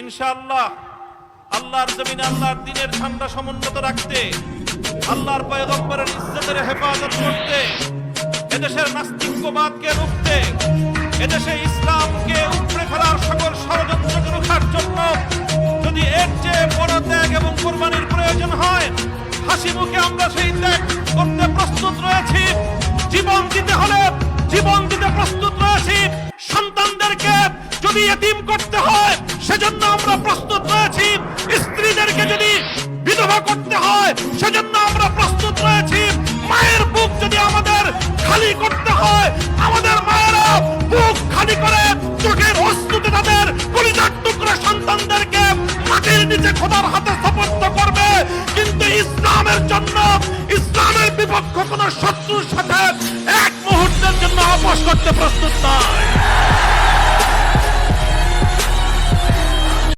ইনশাআল্লাহ আল্লাহর জমিনে আল্লাহর দ্বীনের ঝান্ডা সমুন্নত রাখতে, আল্লাহর পয়গম্বরের ইজ্জতের হেফাজত করতে, এদেশের নাস্তিক্যবাদকে রুখতে, এদেশে ইসলামকে উপড়ে ফেলার সকল ষড়যন্ত্রকে রোখার জন্য যদি এর চেয়ে বড় ত্যাগ এবং কোরবানির প্রয়োজন হয়, হাসি মুখে আমরা সেই ত্যাগ করতে প্রস্তুত রয়েছি। জীবন দিতে হলে জীবন দিতে প্রস্তুত রয়েছি। সন্তানদেরকে যদি এতিম করতে হয় সেজন্য আমরা প্রস্তুত